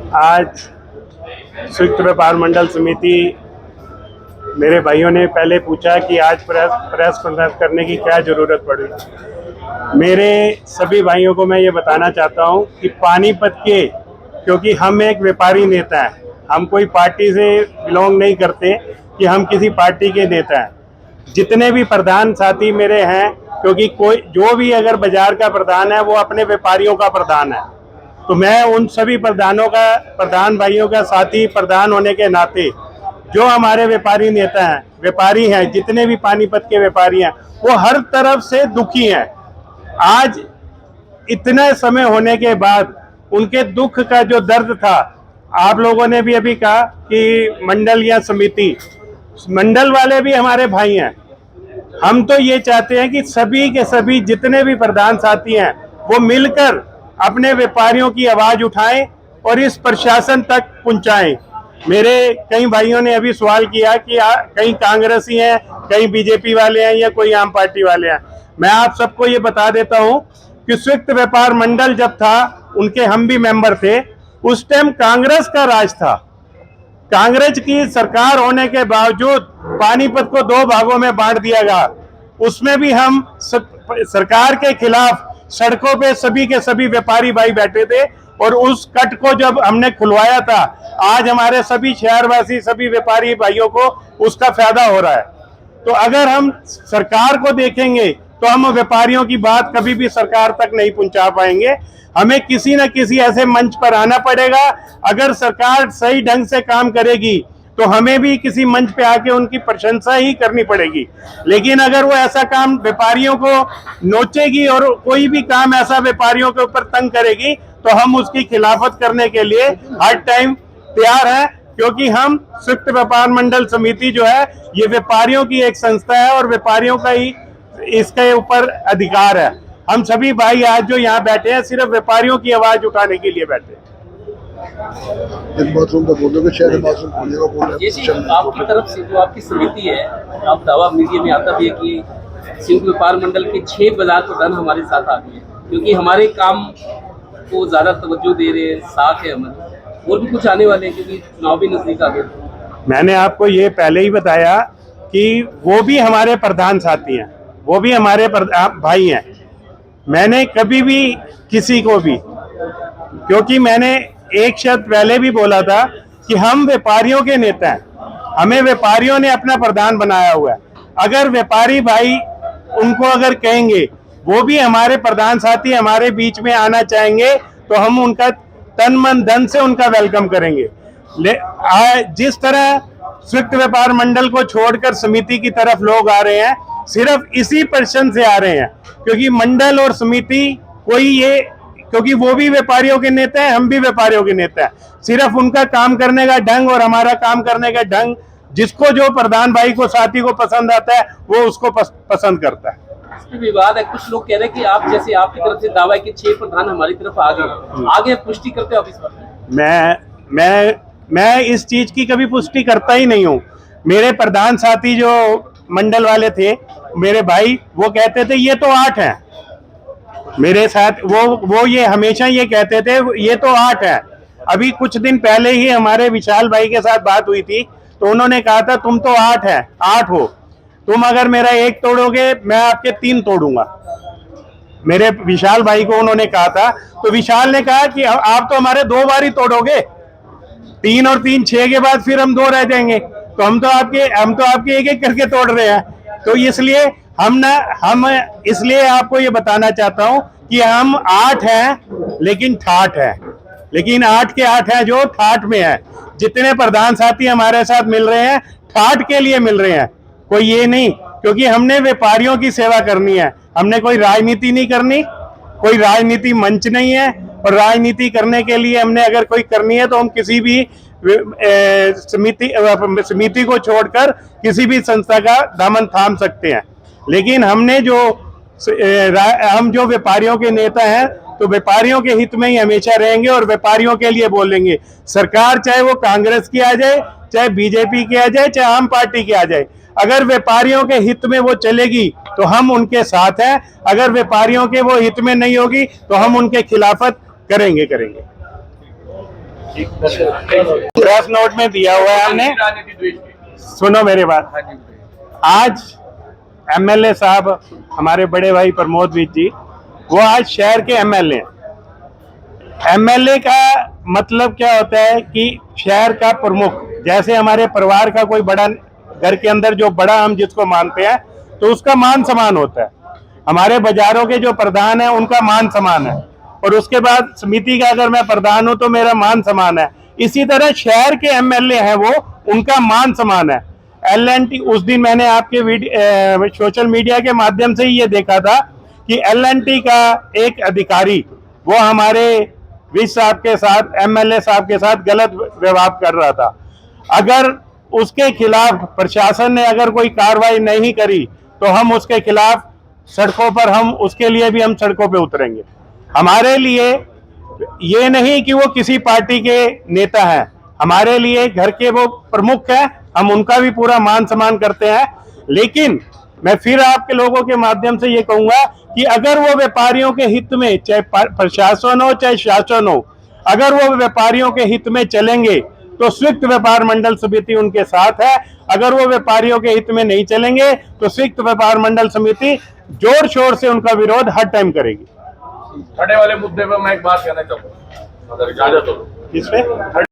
आज संयुक्त व्यापार मंडल समिति, मेरे भाइयों ने पहले पूछा कि आज प्रेस कॉन्फ्रेंस करने की क्या ज़रूरत पड़ी। मेरे सभी भाइयों को मैं ये बताना चाहता हूँ कि पानीपत के, क्योंकि हम एक व्यापारी नेता हैं, हम कोई पार्टी से बिलोंग नहीं करते कि हम किसी पार्टी के नेता हैं। जितने भी प्रधान साथी मेरे हैं, क्योंकि कोई जो भी अगर बाजार का प्रधान है वो अपने व्यापारियों का प्रधान है, तो मैं उन सभी प्रधान भाइयों का साथी प्रधान होने के नाते जो हमारे व्यापारी नेता हैं, व्यापारी हैं, जितने भी पानीपत के व्यापारी हैं, वो हर तरफ से दुखी हैं। आज इतने समय होने के बाद उनके दुख का जो दर्द था, आप लोगों ने भी अभी कहा कि मंडल या समिति, मंडल वाले भी हमारे भाई हैं। हम तो ये चाहते हैं कि सभी के सभी जितने भी प्रधान साथी हैं वो मिलकर अपने व्यापारियों की आवाज उठाएं और इस प्रशासन तक पहुंचाएं। मेरे कई भाइयों ने अभी सवाल किया कि कई कांग्रेसी हैं, कई बीजेपी वाले हैं या कोई आम पार्टी वाले हैं। मैं आप सबको ये बता देता हूं कि संयुक्त व्यापार मंडल जब था, उनके हम भी मेंबर थे, उस टाइम कांग्रेस का राज था। कांग्रेस की सरकार होने के बावजूद पानीपत को 2 भागों में बांट दिया गया। उसमें भी हम सरकार के खिलाफ सड़कों पे सभी के सभी व्यापारी भाई बैठे थे, और उस कट को जब हमने खुलवाया था, आज हमारे सभी शहरवासी, सभी व्यापारी भाइयों को उसका फायदा हो रहा है। तो अगर हम सरकार को देखेंगे तो हम व्यापारियों की बात कभी भी सरकार तक नहीं पहुंचा पाएंगे। हमें किसी न किसी ऐसे मंच पर आना पड़ेगा। अगर सरकार सही ढंग से काम करेगी तो हमें भी किसी मंच पे आके उनकी प्रशंसा ही करनी पड़ेगी। लेकिन अगर वो ऐसा काम व्यापारियों को नोचेगी और कोई भी काम ऐसा व्यापारियों के ऊपर तंग करेगी, तो हम उसकी खिलाफत करने के लिए हर टाइम तैयार हैं, क्योंकि हम संयुक्त व्यापार मंडल समिति जो है ये व्यापारियों की एक संस्था है और व्यापारियों का ही इसके ऊपर अधिकार है। हम सभी भाई आज जो यहाँ बैठे हैं सिर्फ व्यापारियों की आवाज उठाने के लिए बैठे हैं। बाथरूम का बोलोगे, शहर बाथरूम खोलने का बोल रहे हैं। आपकी तरफ से जो आपकी समिति है, आप दावा मीडिया में आता भी है कि संयुक्त व्यापार मंडल के 6 बाजार प्रधान हमारे साथ आ गए, क्योंकि हमारे काम को ज्यादा तवज्जो दे रहे हैं, साथ है हमारे। और भी कुछ आने वाले हैं क्योंकि चुनाव भी नजदीक आ गए। मैंने आपको ये पहले ही बताया कि वो भी हमारे प्रधान साथी हैं, वो भी हमारे भाई हैं। मैंने कभी भी किसी को भी, क्योंकि मैंने एक शब्द पहले भी बोला था कि हम व्यापारियों के नेता हैं, हमें व्यापारियों ने अपना प्रधान बनाया हुआ है। अगर व्यापारी भाई उनको अगर कहेंगे, वो भी हमारे प्रधान साथी हमारे बीच में आना चाहेंगे, तो हम उनका तन मन धन से उनका वेलकम करेंगे। जिस तरह संयुक्त व्यापार मंडल को छोड़कर समिति की तरफ लोग आ रहे हैं, सिर्फ इसी पर्सन से आ रहे हैं, क्योंकि मंडल और समिति क्योंकि वो भी व्यापारियों के नेता हैं, हम भी व्यापारियों के नेता हैं। सिर्फ उनका काम करने का ढंग और हमारा काम करने का ढंग, जिसको जो प्रधान भाई को, साथी को पसंद आता है, वो उसको पसंद करता है। इसमें विवाद है, कुछ लोग कह रहे हैं कि आप जैसे आपकी तरफ से दावा है कि 6 प्रधान हमारी तरफ आ गए, आगे पुष्टि करते हो आप इस बात? मैं इस चीज की कभी पुष्टि करता ही नहीं हूँ। मेरे प्रधान साथी जो मंडल वाले थे, मेरे भाई, वो कहते थे ये तो 8 हैं मेरे साथ। वो ये हमेशा ये कहते थे ये तो 8 है। अभी कुछ दिन पहले ही हमारे विशाल भाई के साथ बात हुई थी, तो उन्होंने कहा था तुम तो 8 हो, तुम अगर मेरा 1 तोड़ोगे मैं आपके 3 तोड़ूंगा। मेरे विशाल भाई को उन्होंने कहा था, तो विशाल ने कहा कि आप तो हमारे 2 बार ही तोड़ोगे, 3 और 3 6 के बाद फिर हम 2 रह जाएंगे, तो हम तो आपके 1-1 करके तोड़ रहे हैं। तो इसलिए हम इसलिए आपको ये बताना चाहता हूं कि हम 8 हैं लेकिन ठाठ है, लेकिन 8 के 8 हैं जो ठाठ में है। जितने प्रधान साथी हमारे साथ मिल रहे हैं, ठाठ के लिए मिल रहे हैं, कोई ये नहीं, क्योंकि हमने व्यापारियों की सेवा करनी है। हमने कोई राजनीति नहीं करनी, कोई राजनीति मंच नहीं है, और राजनीति करने के लिए हमने अगर कोई करनी है तो हम किसी भी समिति को छोड़कर किसी भी संस्था का दामन थाम सकते हैं। लेकिन हम जो व्यापारियों के नेता हैं, तो व्यापारियों के हित में ही हमेशा रहेंगे और व्यापारियों के लिए बोलेंगे। सरकार चाहे वो कांग्रेस की आ जाए, चाहे बीजेपी की आ जाए, चाहे आम पार्टी की आ जाए, अगर व्यापारियों के हित में वो चलेगी तो हम उनके साथ हैं। अगर व्यापारियों के वो हित में नहीं होगी तो हम उनके खिलाफत करेंगे। प्रेस नोट में दिया हुआ है हमने, सुनो मेरी बात। आज एमएलए साहब हमारे बड़े भाई प्रमोद विज जी, वो आज शहर के एमएलए हैं। एमएलए का मतलब क्या होता है कि शहर का प्रमुख, जैसे हमारे परिवार का कोई बड़ा, घर के अंदर जो बड़ा हम जिसको मानते हैं तो उसका मान सम्मान होता है। हमारे बाजारों के जो प्रधान है उनका मान सम्मान है, और उसके बाद समिति का अगर मैं प्रधान हूं तो मेरा मान सम्मान है। इसी तरह शहर के एमएलए हैं वो, उनका मान सम्मान है। L&T, उस दिन मैंने आपके सोशल मीडिया के माध्यम से ही ये देखा था कि L&T का एक अधिकारी वो हमारे विज साहब के साथ, एमएलए साहब के साथ गलत व्यवहार कर रहा था। अगर उसके खिलाफ प्रशासन ने अगर कोई कार्रवाई नहीं करी तो हम उसके खिलाफ सड़कों पर, हम उसके लिए भी हम सड़कों पे उतरेंगे। हमारे लिए ये नहीं कि वो किसी पार्टी के नेता हैं, हमारे लिए घर के वो प्रमुख हैं, हम उनका भी पूरा मान सम्मान करते हैं। लेकिन मैं फिर आपके लोगों के माध्यम से ये कहूंगा कि अगर वो व्यापारियों के हित में, चाहे प्रशासन हो चाहे शासन हो, अगर वो व्यापारियों के हित में चलेंगे तो संयुक्त व्यापार मंडल समिति उनके साथ है। अगर वो व्यापारियों के हित में नहीं चलेंगे तो संयुक्त व्यापार मंडल समिति जोर शोर से उनका विरोध हर टाइम करेगी। खड़े वाले मुद्दे पर मैं एक बात कहना चाहूंगा, अगर इजाजत हो। किस पे?